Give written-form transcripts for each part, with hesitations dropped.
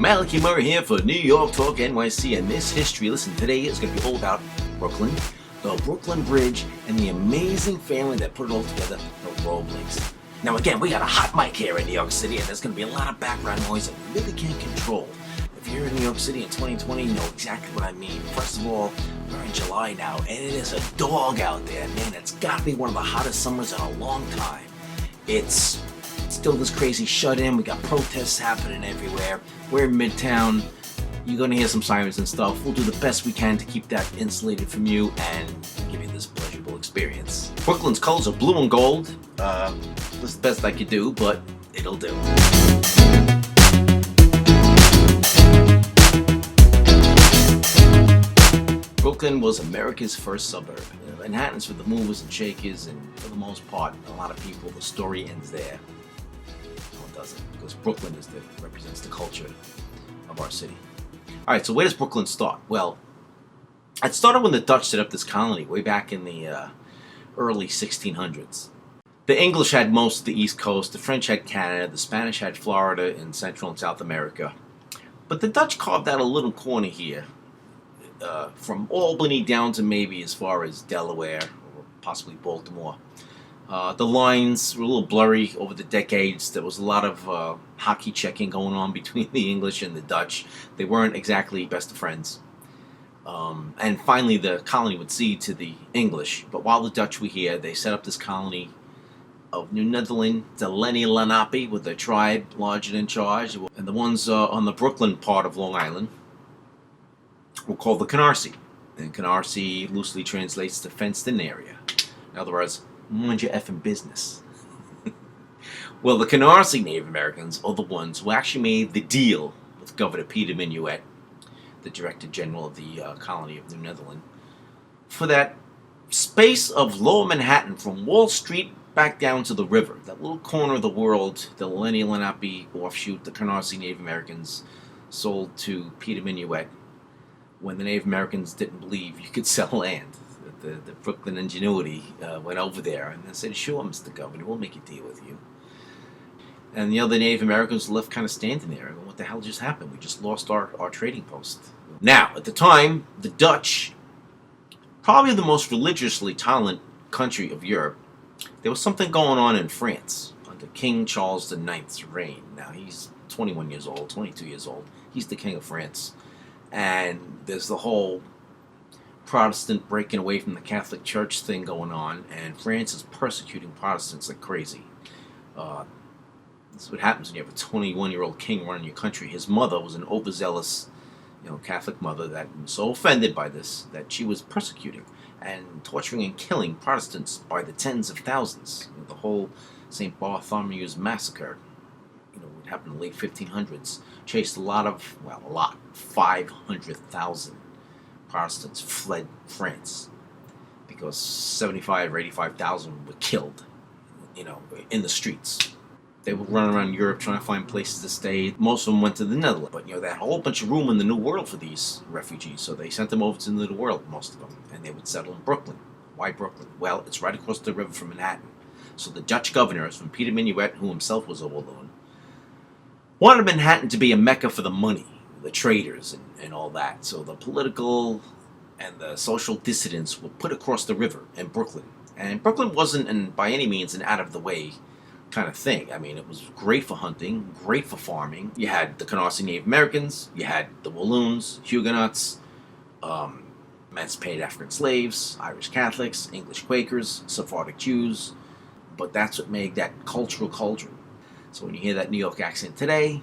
Malachi Murray here for New York Talk NYC, and this history lesson today is going to be all about Brooklyn, the Brooklyn Bridge, and the amazing family that put it all together, the Robles. Now again, we got a hot mic here in New York City, and there's going to be a lot of background noise that we really can't control. If you're in New York City in 2020, you know exactly what I mean. First of all, we're in July now, and it is a dog out there. Man, it's got to be one of the hottest summers in a long time. It's still this crazy shut-in. We got protests happening everywhere. We're in Midtown. You're going to hear some sirens and stuff. We'll do the best we can to keep that insulated from you and give you this pleasurable experience. Brooklyn's colors are blue and gold. That's the best I could do, but it'll do. Brooklyn was America's first suburb. Manhattan's for the movers and shakers, and for the most part, a lot of people, the story ends there. No, it doesn't, because Brooklyn represents the culture of our city. Alright, so where does Brooklyn start? Well, it started when the Dutch set up this colony way back in the early 1600s. The English had most of the East Coast, the French had Canada, the Spanish had Florida and Central and South America. But the Dutch carved out a little corner here, from Albany down to maybe as far as Delaware or possibly Baltimore. The lines were a little blurry over the decades. There was a lot of hockey checking going on between the English and the Dutch. They weren't exactly best of friends. And finally the colony would cede to the English. But while the Dutch were here, they set up this colony of New Netherland, the Lenni Lenape, with a tribe larger in charge. And the ones on the Brooklyn part of Long Island were called the Canarsie. And Canarsie loosely translates to fenced-in area. In other words, mind your effing business. Well, the Canarsie Native Americans are the ones who actually made the deal with Governor Peter Minuit, the Director General of the colony of New Netherland, for that space of lower Manhattan from Wall Street back down to the river. That little corner of the world, the Lenni Lenape offshoot, the Canarsie Native Americans sold to Peter Minuit when the Native Americans didn't believe you could sell land. The Brooklyn ingenuity went over there and they said, "Sure, Mr. Governor, we'll make a deal with you." And the other Native Americans left kind of standing there. What the hell just happened? We just lost our trading post. Now, at the time, the Dutch, probably the most religiously tolerant country of Europe, there was something going on in France under King Charles IX's reign. Now, he's 21 years old, 22 years old. He's the king of France. And there's the whole Protestant breaking away from the Catholic Church thing going on, and France is persecuting Protestants like crazy. This is what happens when you have a 21-year-old king running your country. His mother was an overzealous, Catholic mother that was so offended by this that she was persecuting and torturing and killing Protestants by the tens of thousands. The whole St. Bartholomew's massacre, it happened in the late 1500s, chased 500,000 Protestants fled France because 75 or 85,000 were killed, in the streets. They would run around Europe trying to find places to stay. Most of them went to the Netherlands, but they had a whole bunch of room in the New World for these refugees, so they sent them over to the New World, most of them, and they would settle in Brooklyn. Why Brooklyn? Well, it's right across the river from Manhattan. So the Dutch governors, from Peter Minuit, who himself was a Walloon, wanted Manhattan to be a mecca for the money, the traders, and all that. So the political and the social dissidents were put across the river in Brooklyn. And Brooklyn wasn't, by any means, an out-of-the-way kind of thing. I mean, it was great for hunting, great for farming. You had the Canarsie Native Americans, you had the Walloons, Huguenots, emancipated African slaves, Irish Catholics, English Quakers, Sephardic Jews. But that's what made that cultural cauldron. So when you hear that New York accent today,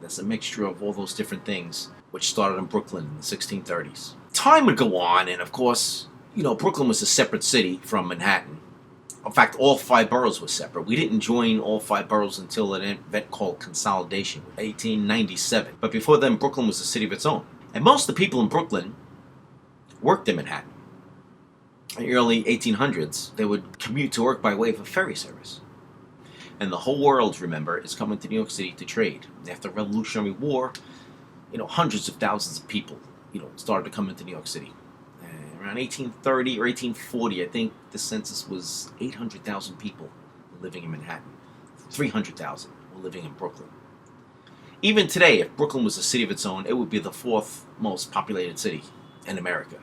that's a mixture of all those different things, which started in Brooklyn in the 1630s. Time would go on, and of course, Brooklyn was a separate city from Manhattan. In fact, all 5 boroughs were separate. We didn't join all 5 boroughs until an event called Consolidation, 1897. But before then, Brooklyn was a city of its own. And most of the people in Brooklyn worked in Manhattan. In the early 1800s, they would commute to work by way of a ferry service. And the whole world, remember, is coming to New York City to trade. After the Revolutionary War, hundreds of thousands of people, started to come into New York City. Around 1830 or 1840, I think the census was 800,000 people living in Manhattan. 300,000 were living in Brooklyn. Even today, if Brooklyn was a city of its own, it would be the fourth most populated city in America.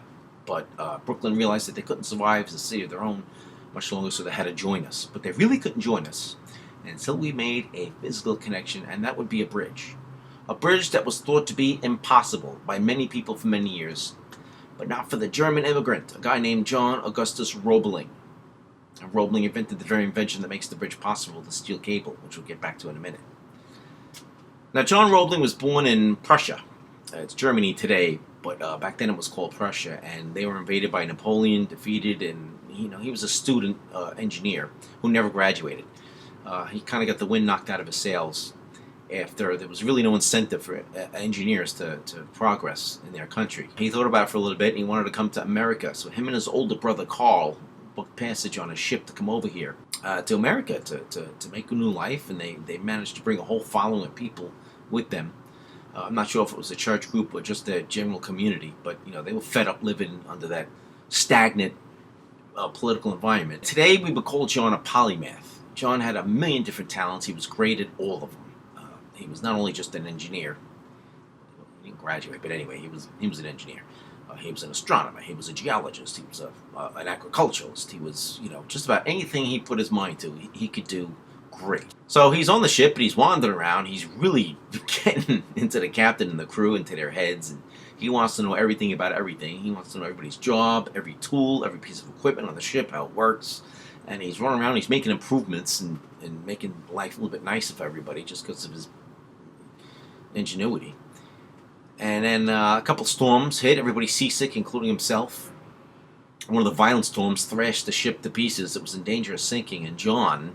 But Brooklyn realized that they couldn't survive as a city of their own much longer, so they had to join us. But they really couldn't join us until we made a physical connection, and that would be a bridge. A bridge that was thought to be impossible by many people for many years, but not for the German immigrant, a guy named John Augustus Roebling. And Roebling invented the very invention that makes the bridge possible, the steel cable, which we'll get back to in a minute. Now, John Roebling was born in Prussia. It's Germany today, but back then it was called Prussia, and they were invaded by Napoleon, defeated, and he was a student engineer who never graduated. He kind of got the wind knocked out of his sails after there was really no incentive for engineers to progress in their country. He thought about it for a little bit, and he wanted to come to America. So him and his older brother, Carl, booked passage on a ship to come over here to America to make a new life, and they managed to bring a whole following of people with them. I'm not sure if it was a church group or just their general community, but they were fed up living under that stagnant political environment. Today we would call John a polymath. John had a million different talents. He was great at all of them. He was not only just an engineer. He didn't graduate, but anyway, he was an engineer. He was an astronomer. He was a geologist. He was an agriculturalist. He was, just about anything he put his mind to, he could do great. So he's on the ship and he's wandering around. He's really getting into the captain and the crew, into their heads, and he wants to know everything about everything. He wants to know everybody's job, every tool, every piece of equipment on the ship, how it works. And he's running around, he's making improvements and making life a little bit nicer for everybody just because of his ingenuity. And then a couple storms hit. Everybody's seasick, including himself. One of the violent storms thrashed the ship to pieces. It was in danger of sinking, and John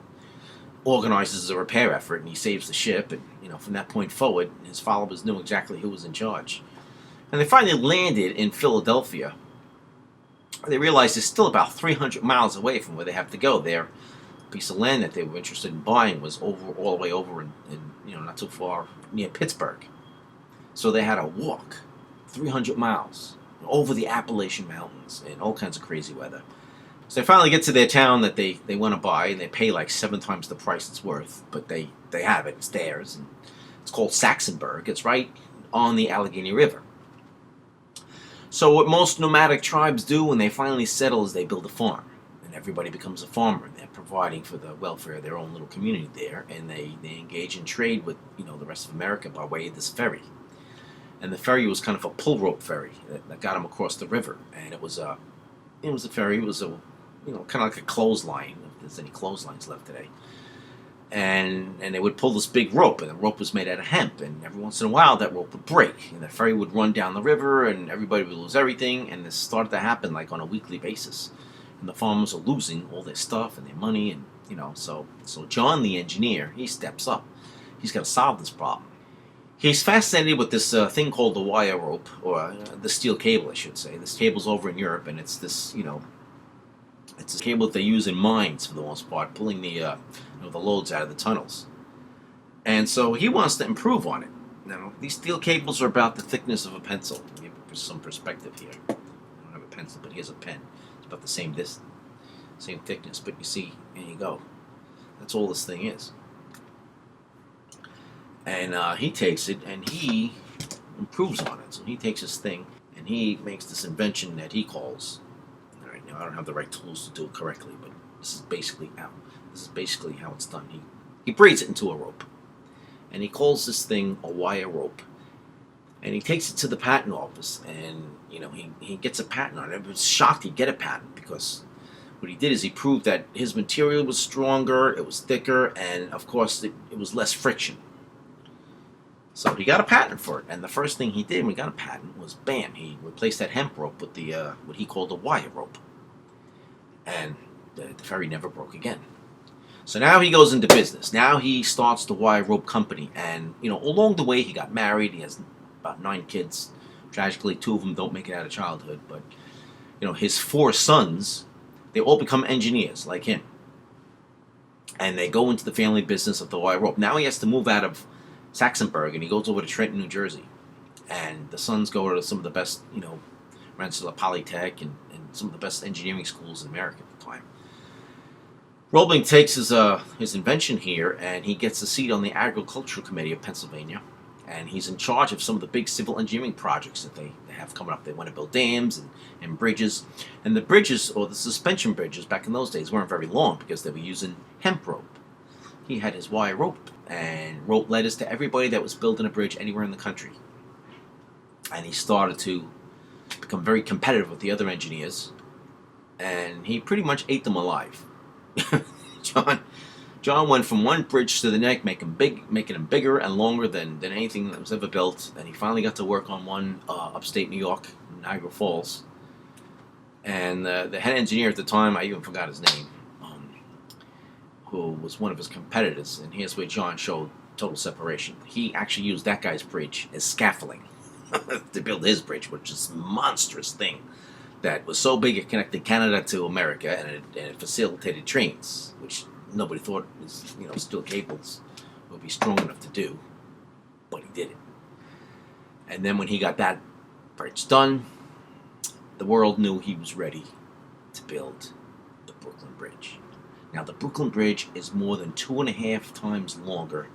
organizes a repair effort, and he saves the ship. And from that point forward, his followers knew exactly who was in charge. And they finally landed in Philadelphia. They realized it's still about 300 miles away from where they have to go. Their piece of land that they were interested in buying was all the way over in not too far near Pittsburgh. So they had to walk 300 miles over the Appalachian Mountains in all kinds of crazy weather. So they finally get to their town that they want to buy, and they pay like 7 times the price it's worth, but they have it. It's theirs, and it's called Saxonburg. It's right on the Allegheny River. So what most nomadic tribes do when they finally settle is they build a farm, and everybody becomes a farmer, and they're providing for the welfare of their own little community there, and they engage in trade with the rest of America by way of this ferry. And the ferry was kind of a pull rope ferry that got them across the river, and it was a ferry. It was a kind of like a clothesline, if there's any clotheslines left today. And they would pull this big rope, and the rope was made out of hemp, and every once in a while that rope would break, and the ferry would run down the river, and everybody would lose everything, and this started to happen like on a weekly basis. And the farmers are losing all their stuff and their money, and so John the engineer, he steps up. He's got to solve this problem. He's fascinated with this thing called the wire rope, or the steel cable, I should say. This cable's over in Europe, and it's this, it's a cable that they use in mines for the most part, pulling the loads out of the tunnels. And so he wants to improve on it. Now, these steel cables are about the thickness of a pencil. Let me give some perspective here. I don't have a pencil, but here's a pen. It's about the same distance, same thickness. But you see, there you go. That's all this thing is. And he takes it and he improves on it. So he takes his thing and he makes this invention that he calls. All right, now I don't have the right tools to do it correctly, but this is basically how it's done. He braids it into a rope, and he calls this thing a wire rope. And he takes it to the patent office, and he gets a patent on it. I was shocked he'd get a patent, because what he did is he proved that his material was stronger, it was thicker, and of course it was less friction. So he got a patent for it, and the first thing he did when he got a patent was, bam, he replaced that hemp rope with the what he called a wire rope. And the ferry never broke again. So now he goes into business. Now he starts the wire rope company, and along the way he got married. He has about 9 kids. Tragically, 2 of them don't make it out of childhood, but his 4 sons, they all become engineers like him, and they go into the family business of the wire rope. Now he has to move out of Saxonburg, and he goes over to Trenton, New Jersey, and the sons go to some of the best, Rensselaer Polytech and some of the best engineering schools in America at the time. Roebling takes his invention here, and he gets a seat on the Agricultural Committee of Pennsylvania, And he's in charge of some of the big civil engineering projects that they have coming up. They want to build dams and bridges. And the bridges, or the suspension bridges, back in those days weren't very long because they were using hemp rope. He had his wire rope and wrote letters to everybody that was building a bridge anywhere in the country. And he started to become very competitive with the other engineers. And he pretty much ate them alive. John went from one bridge to the next, making them bigger and longer than anything that was ever built. And he finally got to work on one upstate New York, Niagara Falls. And the head engineer at the time, I even forgot his name, who was one of his competitors. And here's where John showed total separation. He actually used that guy's bridge as scaffolding to build his bridge, which is a monstrous thing that was so big it connected Canada to America, and it facilitated trains, which nobody thought was, steel cables would be strong enough to do, but he did it. And then when he got that bridge done, the world knew he was ready to build the Brooklyn Bridge. Now, the Brooklyn Bridge is more than 2.5 times longer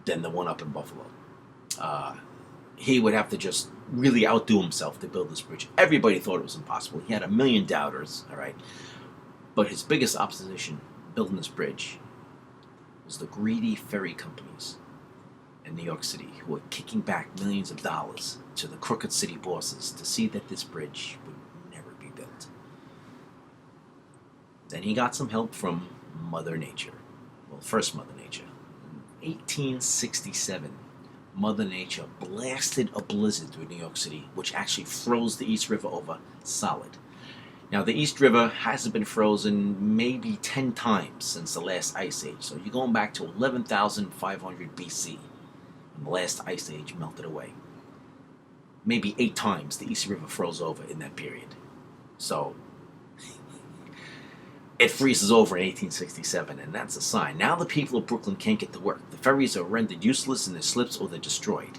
than the one up in Buffalo. He would have to just really outdo himself to build this bridge. Everybody thought it was impossible. He had a million doubters, all right? But his biggest opposition building this bridge was the greedy ferry companies in New York City who were kicking back millions of dollars to the crooked city bosses to see that this bridge would never be built. Then he got some help from Mother Nature. Well, first Mother Nature. In 1867, Mother Nature blasted a blizzard through New York City, which actually froze the East River over solid. Now, the East River hasn't been frozen maybe 10 times since the last ice age. So you're going back to 11,500 BC, when the last ice age melted away. Maybe 8 times the East River froze over in that period. So it freezes over in 1867, and that's a sign. Now the people of Brooklyn can't get to work. The ferries are rendered useless in their slips or they're destroyed.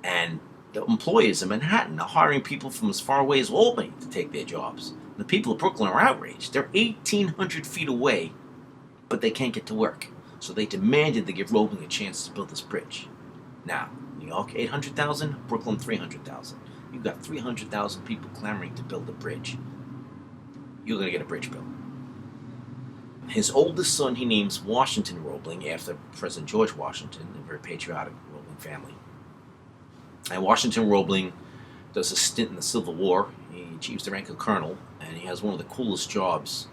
And the employers in Manhattan are hiring people from as far away as Albany to take their jobs. The people of Brooklyn are outraged. They're 1,800 feet away, but they can't get to work. So they demanded to give Roebling a chance to build this bridge. Now, New York, 800,000, Brooklyn, 300,000. You've got 300,000 people clamoring to build a bridge. You're going to get a bridge built. His oldest son he names Washington Roebling after President George Washington, a very patriotic Roebling family. And Washington Roebling does a stint in the Civil War. He achieves the rank of colonel, and he has one of the coolest jobs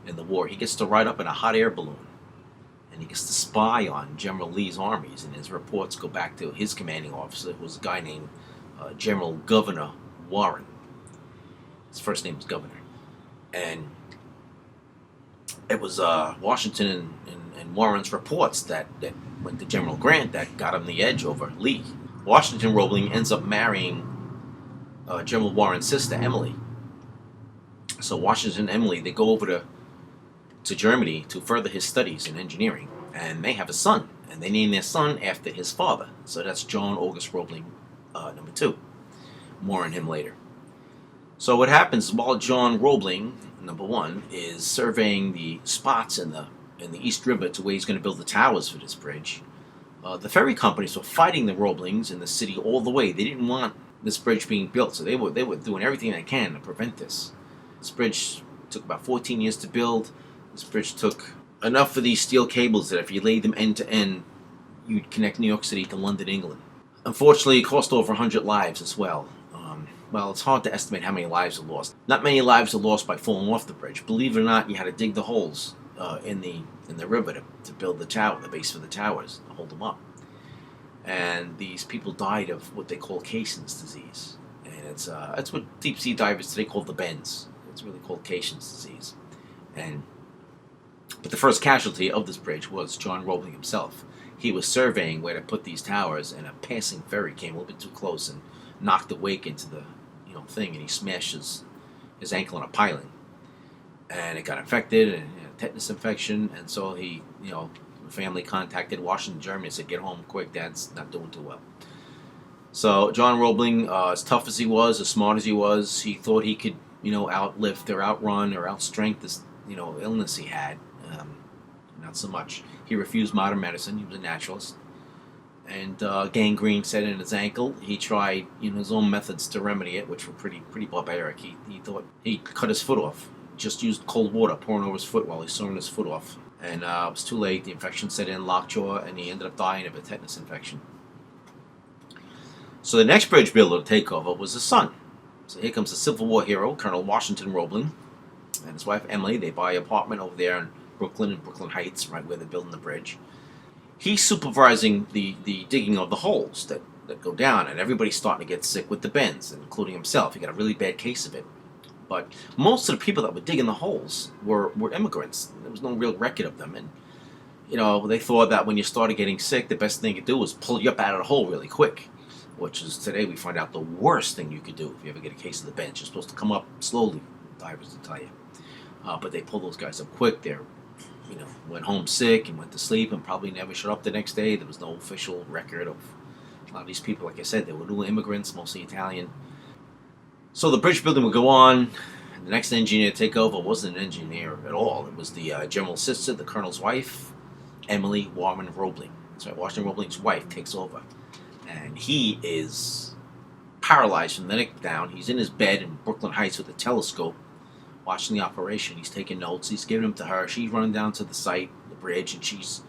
in the war. He gets to ride up in a hot air balloon, and he gets to spy on General Lee's armies, and his reports go back to his commanding officer, who was a guy named General Governor Warren. His first name was Governor. And it was Washington and Warren's reports that went to General Grant that got him the edge over Lee. Washington Roebling ends up marrying General Warren's sister, Emily. So Washington and Emily, they go over to Germany to further his studies in engineering, and they have a son, and they name their son after his father. So that's John August Roebling, number 2. More on him later. So what happens while John Roebling, number 1, is surveying the spots in the East River to where he's going to build the towers for this bridge, the ferry companies were fighting the Roeblings in the city all the way. They didn't want this bridge being built, so they were doing everything they can to prevent this. This bridge took about 14 years to build. This bridge took enough for these steel cables that if you laid them end to end, you'd connect New York City to London, England. Unfortunately, it cost over 100 lives as well. Well, it's hard to estimate how many lives are lost. Not many lives are lost by falling off the bridge. Believe it or not, you had to dig the holes in the river to build the tower, the base for the towers, to hold them up. And these people died of what they call Cason's disease, and it's what deep sea divers today call the bends. It's really called Cason's disease. But the first casualty of this bridge was John Roebling himself. He was surveying where to put these towers, and a passing ferry came a little bit too close and knocked the wake into the thing, and he smashed his ankle on a piling, and it got infected, and tetanus infection, and so he, the family contacted Washington, Germany, and said, "Get home quick, Dad's not doing too well." So John Roebling, as tough as he was, as smart as he was, he thought he could, outlift or outrun or outstrength this, illness he had. Not so much. He refused modern medicine. He was a naturalist. and gangrene set in his ankle. He tried, his own methods to remedy it, which were pretty barbaric. He thought he cut his foot off. Just used cold water pouring over his foot while he's sewing his foot off, and it was too late. The infection set in, lockjaw, and he ended up dying of a tetanus infection. So the next bridge builder to take over was his son. So here comes the Civil War hero, Colonel Washington Roebling, and his wife Emily. They buy an apartment over there in Brooklyn Heights, right where they're building the bridge. He's supervising the digging of the holes that go down, and everybody's starting to get sick with the bends, including himself. He got a really bad case of it. But most of the people that were digging the holes were immigrants. There was no real record of them, and they thought that when you started getting sick, the best thing you could do was pull you up out of the hole really quick, which is today we find out the worst thing you could do if you ever get a case of the bends. You're supposed to come up slowly, divers will tell you. But they pull those guys up quick. They're went home sick and went to sleep and probably never showed up the next day. There was no official record of a lot of these people. Like I said, they were new immigrants, mostly Italian. So the bridge building would go on. The next engineer to take over wasn't an engineer at all. It was the general's sister, the colonel's wife, Emily Warren Roebling. That's right, Washington Roebling's wife takes over. And he is paralyzed from the neck down. He's in his bed in Brooklyn Heights with a telescope, watching the operation. He's taking notes. He's giving them to her. She's running down to the site, the bridge, and she's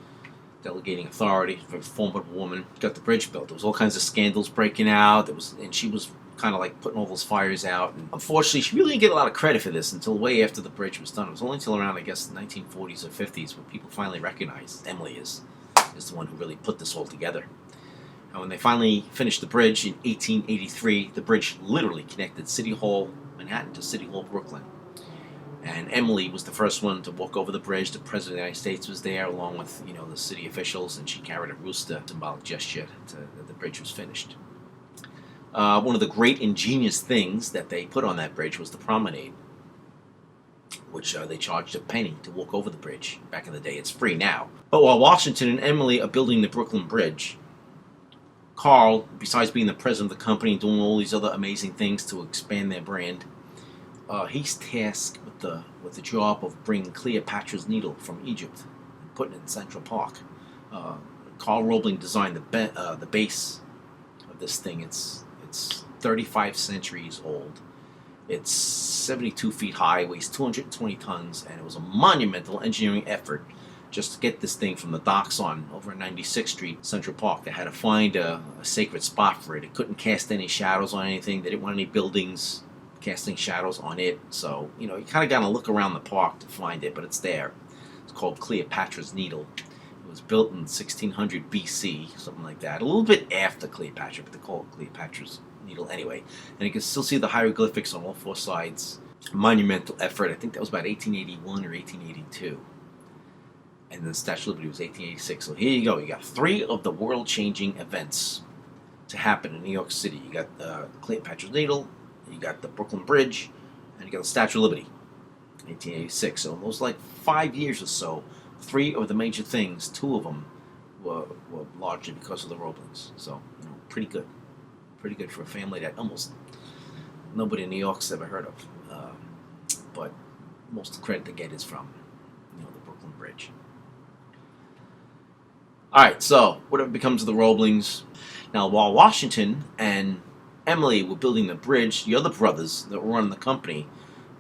delegating authority. A very formidable woman. Got the bridge built. There was all kinds of scandals breaking out. And she was kind of like putting all those fires out. And unfortunately, she really didn't get a lot of credit for this until way after the bridge was done. It was only until around, I guess, the 1940s or 50s when people finally recognized Emily is the one who really put this all together. And when they finally finished the bridge in 1883, the bridge literally connected City Hall, Manhattan, to City Hall, Brooklyn. And Emily was the first one to walk over the bridge. The President of the United States was there, along with the city officials, and she carried a rooster, symbolic gesture that the bridge was finished. One of the great ingenious things that they put on that bridge was the promenade, which they charged a penny to walk over the bridge. Back in the day, it's free now. But while Washington and Emily are building the Brooklyn Bridge, Carl, besides being the president of the company and doing all these other amazing things to expand their brand, he's tasked with the job of bringing Cleopatra's Needle from Egypt and putting it in Central Park. Carl Roebling designed the base of this thing. It's 35 centuries old. It's 72 feet high, weighs 220 tons, and it was a monumental engineering effort just to get this thing from the docks on over 96th Street, Central Park. They had to find a sacred spot for it. It couldn't cast any shadows on anything. They didn't want any buildings casting shadows on it. So, you kind of got to look around the park to find it, but it's there. It's called Cleopatra's Needle. It was built in 1600 BC, something like that. A little bit after Cleopatra, but they call it Cleopatra's Needle anyway. And you can still see the hieroglyphics on all four sides. Monumental effort. I think that was about 1881 or 1882. And the Statue of Liberty was 1886. So here you go. You got three of the world-changing events to happen in New York City. You got the Cleopatra's Needle, you got the Brooklyn Bridge, and you got the Statue of Liberty, 1886. So in those 5 years or so, three of the major things, two of them were largely because of the Roeblings. So pretty good. Pretty good for a family that almost nobody in New York's ever heard of. But most of the credit they get is from the Brooklyn Bridge. Alright, so whatever becomes of the Roeblings. Now, while Washington and Emily were building the bridge, the other brothers that were running the company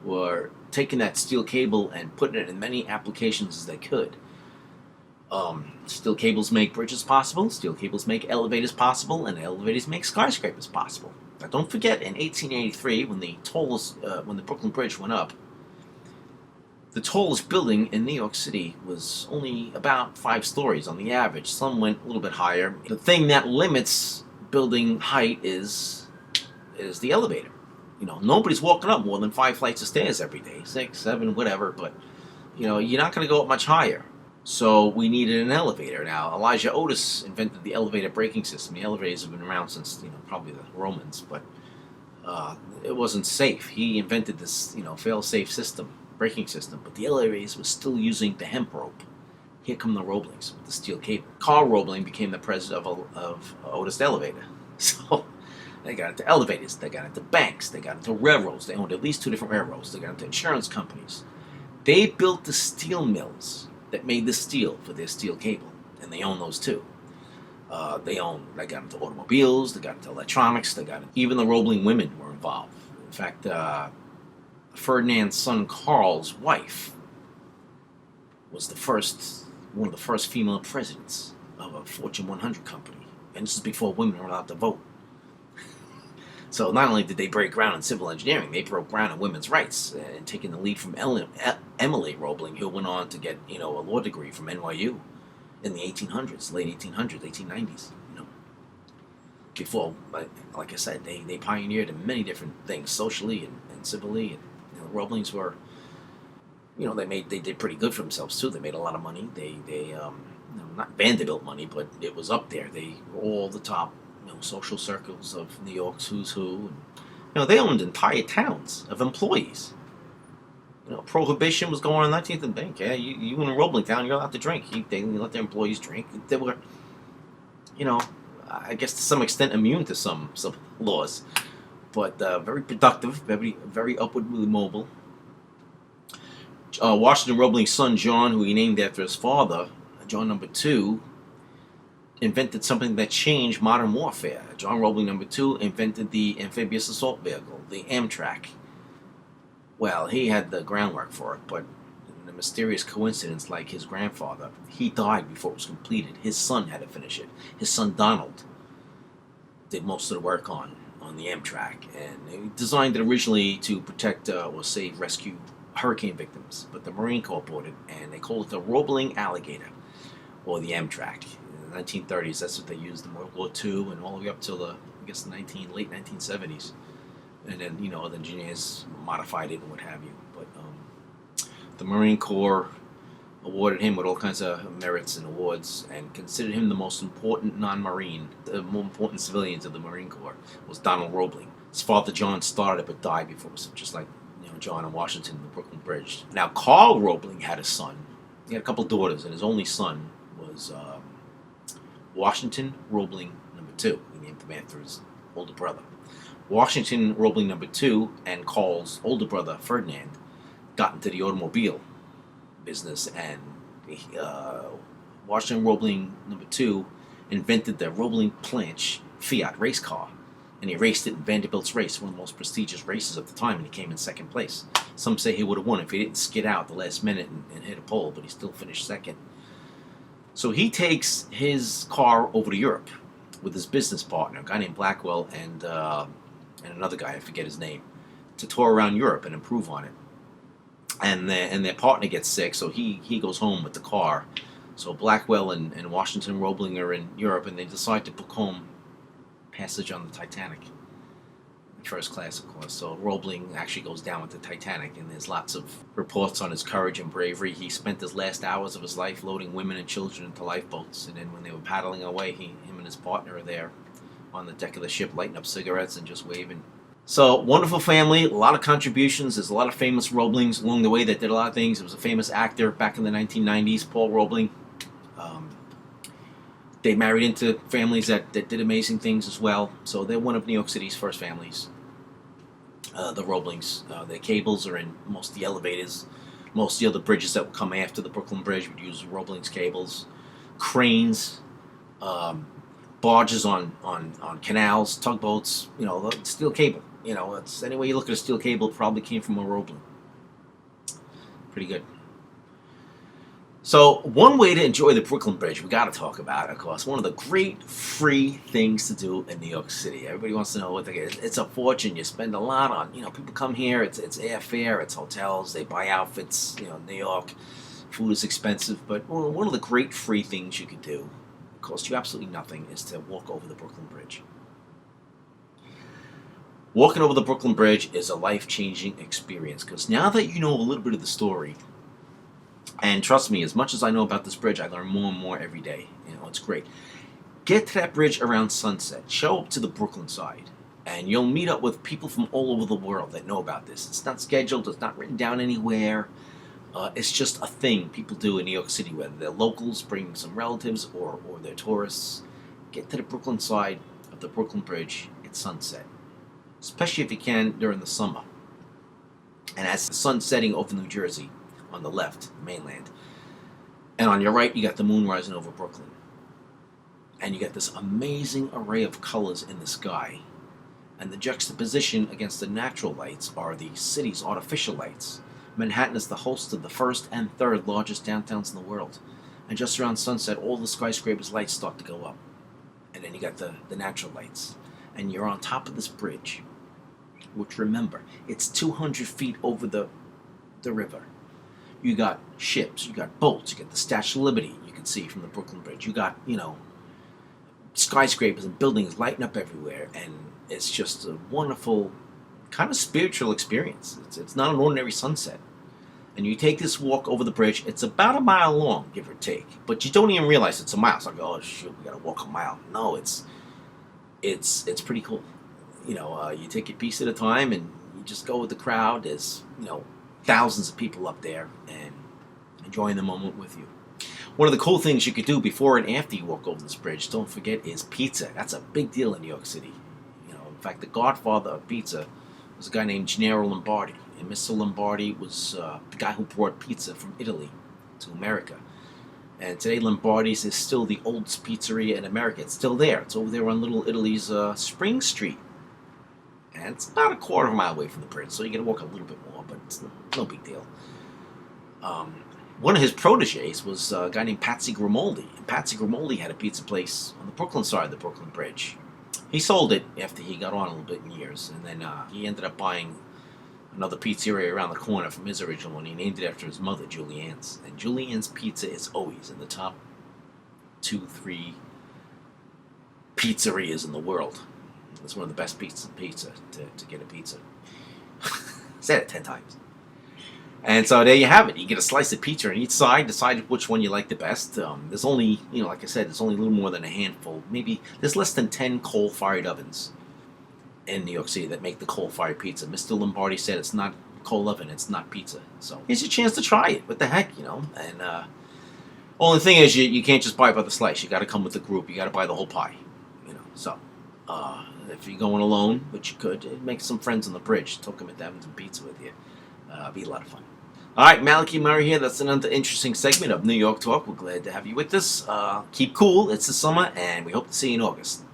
were taking that steel cable and putting it in many applications as they could. Steel cables make bridges possible, steel cables make elevators possible, and elevators make skyscrapers possible. Now, don't forget, in 1883, when the Brooklyn Bridge went up, the tallest building in New York City was only about 5 stories on the average. Some went a little bit higher. The thing that limits building height is the elevator. Nobody's walking up more than 5 flights of stairs every day, 6, 7, whatever. But you're not going to go up much higher. So we needed an elevator. Now, Elijah Otis invented the elevator braking system. The elevators have been around since probably the Romans, but it wasn't safe. He invented this fail-safe system. Braking system, but the elevators were still using the hemp rope. Here come the Roeblings with the steel cable. Carl Roebling became the president of Otis Elevator. So they got into elevators, they got into banks, they got into railroads. They owned at least 2 different railroads. They got into insurance companies. They built the steel mills that made the steel for their steel cable, and they own those too. They got into automobiles, they got into electronics, even the Roebling women were involved. In fact, Ferdinand's son Carl's wife was one of the first female presidents of a Fortune 100 company, and this is before women were allowed to vote. So not only did they break ground in civil engineering, they broke ground in women's rights, and taking the lead from Emily Roebling, who went on to get a law degree from NYU in the 1800s, late 1800s, 1890s. Before, like I said, they pioneered in many different things, socially and civilly. And the Roeblings were, they did pretty good for themselves too. They made a lot of money. They not Vanderbilt money, but it was up there. They were all the top social circles of New York's who's who. And, they owned entire towns of employees. Prohibition was going on in 19th and Bank. Yeah, you in a Roebling town, you're allowed to drink. They let their employees drink. They were, I guess to some extent immune to some laws, but very productive, very upwardly mobile. Washington Roebling's son John, who he named after his father, John II, invented something that changed modern warfare. John Roebling II invented the amphibious assault vehicle, the Amtrak. Well, he had the groundwork for it, but in a mysterious coincidence, like his grandfather, he died before it was completed. His son had to finish it. His son Donald did most of the work on the Amtrak, and he designed it originally to protect or save, rescue hurricane victims. But the Marine Corps bought it, and they called it the Roebling Alligator, or the Amtrak. In the 1930s, that's what they used in World War II, and all the way up till the late 1970s. And then, the engineers modified it and what have you. But the Marine Corps awarded him with all kinds of merits and awards, and considered him the most important non-Marine, the more important civilians of the Marine Corps was Donald Roebling. His father John started it but died before it was just like John and Washington and the Brooklyn Bridge. Now Carl Roebling had a son. He had a couple daughters, and his only son was Washington Roebling II. He named him after his older brother. Washington Roebling II and Carl's older brother Ferdinand got into the automobile business, and Washington Roebling II invented the Roebling Planche Fiat race car, and he raced it in Vanderbilt's race, one of the most prestigious races at the time, and he came in second place. Some say he would have won if he didn't skid out the last minute and hit a pole, but he still finished second. So he takes his car over to Europe with his business partner, a guy named Blackwell, and another guy, I forget his name, to tour around Europe and improve on it. And their partner gets sick, so he goes home with the car. So Blackwell and Washington Roebling are in Europe, and they decide to book home passage on the Titanic. First class, of course. So Roebling actually goes down with the Titanic, and there's lots of reports on his courage and bravery. He spent his last hours of his life loading women and children into lifeboats, and then when they were paddling away, him and his partner are there on the deck of the ship, lighting up cigarettes and just waving. So, wonderful family, a lot of contributions. There's a lot of famous Roeblings along the way that did a lot of things. There was a famous actor back in the 1990s, Paul Roebling. They married into families that did amazing things as well. So they're one of New York City's first families. The Roeblings. Their cables are in most of the elevators. Most of the other bridges that would come after the Brooklyn Bridge would use Roebling's cables. Cranes, barges on canals, tugboats, steel cable. It's any way you look at a steel cable, it probably came from a Roebling. Pretty good. So, one way to enjoy the Brooklyn Bridge, we got to talk about it, of course. One of the great free things to do in New York City. Everybody wants to know what they get. It's a fortune. You spend a lot on, people come here. It's airfare, it's hotels. They buy outfits. New York, food is expensive. But one of the great free things you could do, cost you absolutely nothing, is to walk over the Brooklyn Bridge. Walking over the Brooklyn Bridge is a life-changing experience, because now that you know a little bit of the story, and trust me, as much as I know about this bridge, I learn more and more every day. It's great. Get to that bridge around sunset. Show up to the Brooklyn side, and you'll meet up with people from all over the world that know about this. It's not scheduled. It's not written down anywhere. It's just a thing people do in New York City, whether they're locals bringing some relatives or they're tourists. Get to the Brooklyn side of the Brooklyn Bridge at sunset, especially if you can during the summer. And as the sun's setting over New Jersey on the left, the mainland, and on your right you got the moon rising over Brooklyn. and you get this amazing array of colors in the sky. And the juxtaposition against the natural lights are the city's artificial lights. Manhattan is the host of the first and third largest downtowns in the world. And just around sunset, all the skyscrapers' lights start to go up. And then you got the natural lights. And you're on top of this bridge, which, remember, it's 200 feet over the river. You got ships, you got boats, you got the Statue of Liberty you can see from the Brooklyn Bridge. You got, skyscrapers and buildings lighting up everywhere. And it's just a wonderful, kind of spiritual experience. It's not an ordinary sunset. And you take this walk over the bridge. It's about a mile long, give or take. But you don't even realize it's a mile. It's like, oh, shoot, we got to walk a mile. No, it's pretty cool. You take it piece at a time and you just go with the crowd. There's, thousands of people up there and enjoying the moment with you. One of the cool things you could do before and after you walk over this bridge, don't forget, is pizza. That's a big deal in New York City. In fact, the godfather of pizza was a guy named Gennaro Lombardi. And Mr. Lombardi was the guy who brought pizza from Italy to America. And today Lombardi's is still the oldest pizzeria in America. It's still there. It's over there on Little Italy's Spring Street. And it's about a quarter of a mile away from the bridge, so you got to walk a little bit more, but it's no big deal. One of his proteges was a guy named Patsy Grimaldi. And Patsy Grimaldi had a pizza place on the Brooklyn side of the Brooklyn Bridge. He sold it after he got on a little bit in years, and then he ended up buying another pizzeria around the corner from his original one. He named it after his mother, Julianne's. And Julianne's Pizza is always in the top 2-3 pizzerias in the world. It's one of the best pizza to get a pizza. Said it 10 times. And so there you have it. You get a slice of pizza on each side. Decide which one you like the best. There's only, like I said, there's only a little more than a handful. Maybe there's less than 10 coal-fired ovens in New York City that make the coal-fired pizza. Mr. Lombardi said it's not coal oven, it's not pizza. So here's your chance to try it. What the heck, And only thing is, you can't just buy it by the slice. You got to come with the group. You got to buy the whole pie. So if you're going alone, which you could, make some friends on the bridge. Talk them into having some pizza with you. Be a lot of fun. All right, Malachi Murray here. That's another interesting segment of New York Talk. We're glad to have you with us. Keep cool. It's the summer, and we hope to see you in August.